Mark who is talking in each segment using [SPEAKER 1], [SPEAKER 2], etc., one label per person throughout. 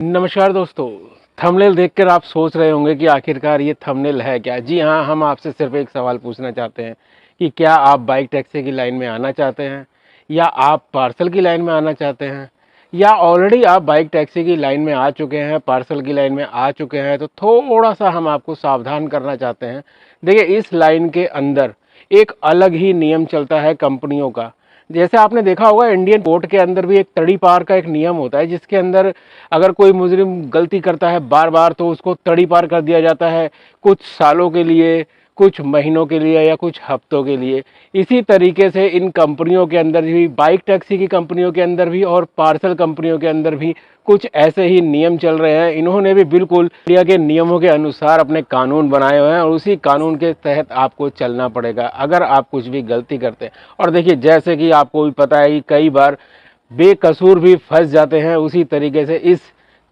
[SPEAKER 1] नमस्कार दोस्तों। थंबनेल देखकर आप सोच रहे होंगे कि आखिरकार ये थंबनेल है क्या। जी हाँ, हम आपसे सिर्फ एक सवाल पूछना चाहते हैं कि क्या आप बाइक टैक्सी की लाइन में आना चाहते हैं, या आप पार्सल की लाइन में आना चाहते हैं, या ऑलरेडी आप बाइक टैक्सी की लाइन में आ चुके हैं, पार्सल की लाइन में आ चुके हैं। तो थोड़ा सा हम आपको सावधान करना चाहते हैं। देखिए, इस लाइन के अंदर एक अलग ही नियम चलता है कंपनियों का। जैसे आपने देखा होगा, इंडियन कोर्ट के अंदर भी एक तड़ी पार का एक नियम होता है, जिसके अंदर अगर कोई मुजरिम गलती करता है बार बार तो उसको तड़ी पार कर दिया जाता है, कुछ सालों के लिए, कुछ महीनों के लिए, या कुछ हफ्तों के लिए। इसी तरीके से इन कंपनियों के अंदर भी, बाइक टैक्सी की कंपनियों के अंदर भी और पार्सल कंपनियों के अंदर भी कुछ ऐसे ही नियम चल रहे हैं। इन्होंने भी बिल्कुल इंडिया के नियमों के अनुसार अपने कानून बनाए हुए हैं, और उसी कानून के तहत आपको चलना पड़ेगा अगर आप कुछ भी गलती करते हैं। और देखिए, जैसे कि आपको भी पता है कि कई बार बेकसूर भी फंस जाते हैं, उसी तरीके से इस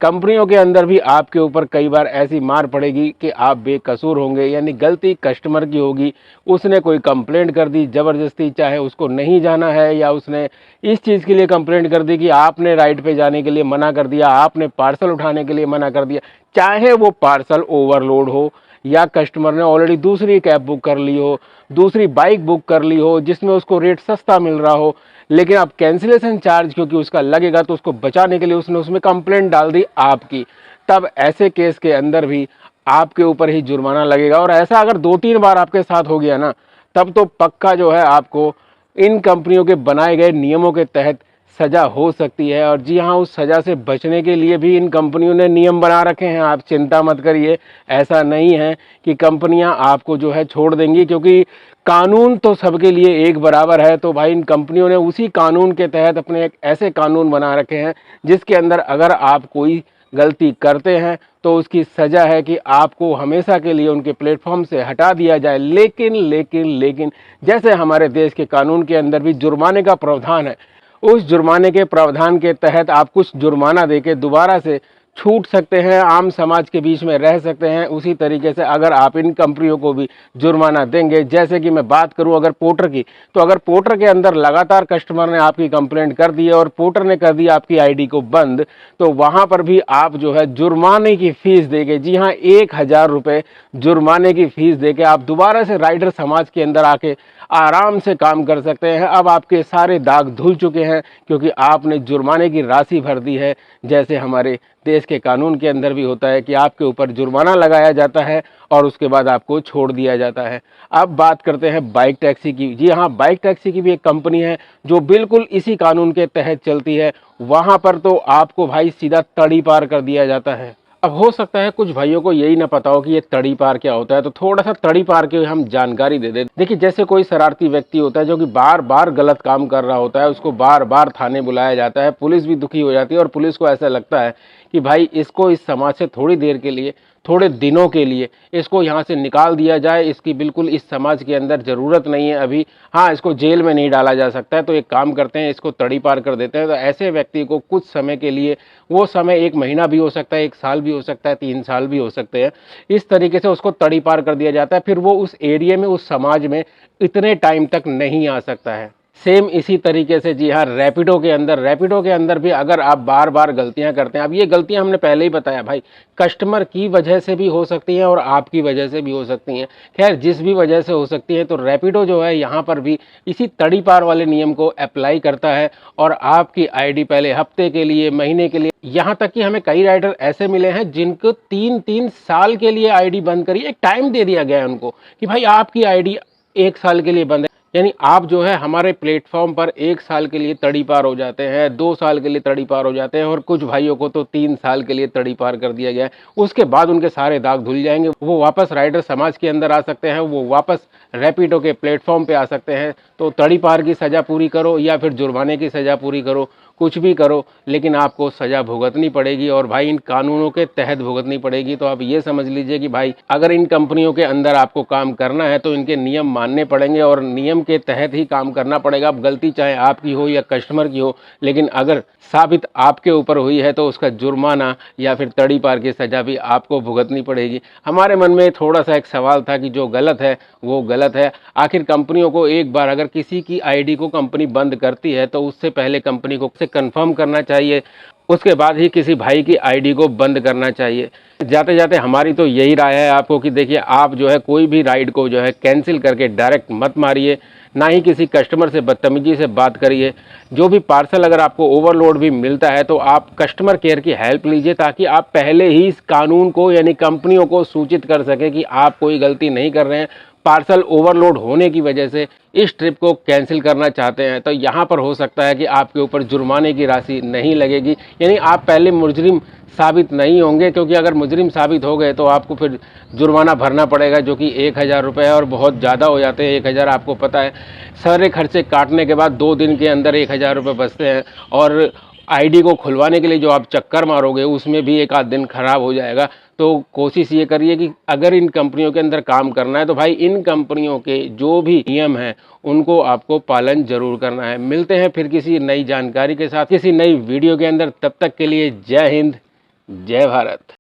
[SPEAKER 1] कंपनियों के अंदर भी आपके ऊपर कई बार ऐसी मार पड़ेगी कि आप बेकसूर होंगे, यानी गलती कस्टमर की होगी। उसने कोई कंप्लेंट कर दी ज़बरदस्ती, चाहे उसको नहीं जाना है, या उसने इस चीज़ के लिए कंप्लेंट कर दी कि आपने राइड पे जाने के लिए मना कर दिया, आपने पार्सल उठाने के लिए मना कर दिया। चाहे वो पार्सल ओवरलोड हो, या कस्टमर ने ऑलरेडी दूसरी कैब बुक कर ली हो, दूसरी बाइक बुक कर ली हो जिसमें उसको रेट सस्ता मिल रहा हो, लेकिन अब कैंसिलेशन चार्ज क्योंकि उसका लगेगा, तो उसको बचाने के लिए उसने उसमें कंप्लेंट डाल दी आपकी। तब ऐसे केस के अंदर भी आपके ऊपर ही जुर्माना लगेगा। और ऐसा अगर 2-3 बार आपके साथ हो गया ना, तब तो पक्का जो है आपको इन कंपनियों के बनाए गए नियमों के तहत सज़ा हो सकती है। और जी हाँ, उस सज़ा से बचने के लिए भी इन कंपनियों ने नियम बना रखे हैं। आप चिंता मत करिए, ऐसा नहीं है कि कंपनियां आपको जो है छोड़ देंगी, क्योंकि कानून तो सबके लिए एक बराबर है। तो भाई, इन कंपनियों ने उसी कानून के तहत अपने एक ऐसे कानून बना रखे हैं जिसके अंदर अगर आप कोई गलती करते हैं तो उसकी सज़ा है कि आपको हमेशा के लिए उनके प्लेटफॉर्म से हटा दिया जाए। लेकिन लेकिन लेकिन जैसे हमारे देश के कानून के अंदर भी जुर्माने का प्रावधान है, उस जुर्माने के प्रावधान के तहत आप कुछ जुर्माना देके दोबारा से छूट सकते हैं, आम समाज के बीच में रह सकते हैं। उसी तरीके से अगर आप इन कंपनियों को भी जुर्माना देंगे, जैसे कि मैं बात करूं अगर पोर्टर की, तो अगर पोर्टर के अंदर लगातार कस्टमर ने आपकी कंप्लेंट कर दी है और पोर्टर ने कर दिया आपकी आईडी को बंद, तो वहां पर भी आप जो है जुर्माने की फीस देके, जी हाँ, 1000 रुपये जुर्माने की फीस देके आप दोबारा से राइडर समाज के अंदर आके आराम से काम कर सकते हैं। अब आपके सारे दाग धुल चुके हैं, क्योंकि आपने जुर्माने की राशि भर दी है। जैसे हमारे देश के कानून के अंदर भी होता है कि आपके ऊपर जुर्माना लगाया जाता है और उसके बाद आपको छोड़ दिया जाता है। अब बात करते हैं बाइक टैक्सी की। जी हाँ, बाइक टैक्सी की भी एक कंपनी है जो बिल्कुल इसी कानून के तहत चलती है। वहां पर तो आपको भाई सीधा तड़ी पार कर दिया जाता है। अब हो सकता है कुछ भाइयों को यही ना पता हो कि ये तड़ी पार क्या होता है, तो थोड़ा सा तड़ी पार की हम जानकारी दे दें। देखिए, जैसे कोई शरारती व्यक्ति होता है जो कि बार बार गलत काम कर रहा होता है, उसको बार बार थाने बुलाया जाता है, पुलिस भी दुखी हो जाती है, और पुलिस को ऐसा लगता है कि भाई इसको इस समाज से थोड़ी देर के लिए, थोड़े दिनों के लिए इसको यहाँ से निकाल दिया जाए, इसकी बिल्कुल इस समाज के अंदर ज़रूरत नहीं है अभी। हाँ, इसको जेल में नहीं डाला जा सकता है, तो एक काम करते हैं, इसको तड़ी पार कर देते हैं। तो ऐसे व्यक्ति को कुछ समय के लिए, वो समय 1 महीना भी हो सकता है, 1 साल भी हो सकता है, 3 साल भी हो सकते हैं, इस तरीके से उसको तड़ी पार कर दिया जाता है। फिर वो उस एरिया में, उस समाज में इतने टाइम तक नहीं आ सकता है। सेम इसी तरीके से जी हाँ, रैपिडो के अंदर भी अगर आप बार बार गलतियां करते हैं, अब ये गलतियां हमने पहले ही बताया भाई, कस्टमर की वजह से भी हो सकती हैं और आपकी वजह से भी हो सकती हैं। खैर, जिस भी वजह से हो सकती है, तो रैपिडो जो है यहाँ पर भी इसी तड़ी पार वाले नियम को अप्लाई करता है, और आपकी आईडी पहले हफ्ते के लिए, महीने के लिए, यहाँ तक कि हमें कई राइडर ऐसे मिले हैं जिनको 3-3 साल के लिए आईडी बंद करी। एक टाइम दे दिया गया है उनको कि भाई आपकी आईडी 1 साल के लिए बंद है, यानी आप जो है हमारे प्लेटफॉर्म पर 1 साल के लिए तड़ी पार हो जाते हैं, 2 साल के लिए तड़ी पार हो जाते हैं, और कुछ भाइयों को तो 3 साल के लिए तड़ी पार कर दिया गया है। उसके बाद उनके सारे दाग धुल जाएंगे, वो वापस राइडर समाज के अंदर आ सकते हैं, वो वापस रैपिडो के प्लेटफॉर्म पे आ सकते हैं। तो तड़ी पार की सज़ा पूरी करो या फिर जुर्माने की सज़ा पूरी करो, कुछ भी करो, लेकिन आपको सज़ा भुगतनी पड़ेगी, और भाई इन कानूनों के तहत भुगतनी पड़ेगी। तो आप ये समझ लीजिए कि भाई अगर इन कंपनियों के अंदर आपको काम करना है तो इनके नियम मानने पड़ेंगे, और नियम के तहत ही काम करना पड़ेगा। अब गलती चाहे आपकी हो या कस्टमर की हो, लेकिन अगर साबित आपके ऊपर हुई है तो उसका जुर्माना या फिर तड़ी पार की सज़ा भी आपको भुगतनी पड़ेगी। हमारे मन में थोड़ा सा एक सवाल था कि जो गलत है वो गलत है। आखिर कंपनियों को एक बार अगर किसी की आईडी को कंपनी बंद करती है तो उससे पहले कंपनी को कंफर्म करना चाहिए, उसके बाद ही किसी भाई की आईडी को बंद करना चाहिए। जाते जाते हमारी तो यही राय है आपको कि देखिए, आप जो है कोई भी राइड को जो है कैंसिल करके डायरेक्ट मत मारिए, ना ही किसी कस्टमर से बदतमीजी से बात करिए। जो भी पार्सल अगर आपको ओवरलोड भी मिलता है तो आप कस्टमर केयर की हेल्प लीजिए, ताकि आप पहले ही इस कानून को यानी कंपनियों को सूचित कर सकें कि आप कोई गलती नहीं कर रहे हैं, पार्सल ओवरलोड होने की वजह से इस ट्रिप को कैंसिल करना चाहते हैं। तो यहाँ पर हो सकता है कि आपके ऊपर जुर्माने की राशि नहीं लगेगी, यानी आप पहले मुजरिम साबित नहीं होंगे, क्योंकि अगर मुजरिम साबित हो गए तो आपको फिर जुर्माना भरना पड़ेगा, जो कि 1000 रुपये है और बहुत ज़्यादा हो जाते हैं। 1000 आपको पता है, सारे खर्चे काटने के बाद 2 दिन के अंदर 1000 रुपये बचते हैं, और आईडी को खुलवाने के लिए जो आप चक्कर मारोगे उसमें भी 1 आध दिन खराब हो जाएगा। तो कोशिश ये करिए कि अगर इन कंपनियों के अंदर काम करना है तो भाई इन कंपनियों के जो भी नियम हैं उनको आपको पालन जरूर करना है। मिलते हैं फिर किसी नई जानकारी के साथ किसी नई वीडियो के अंदर, तब तक के लिए जय हिंद, जय भारत।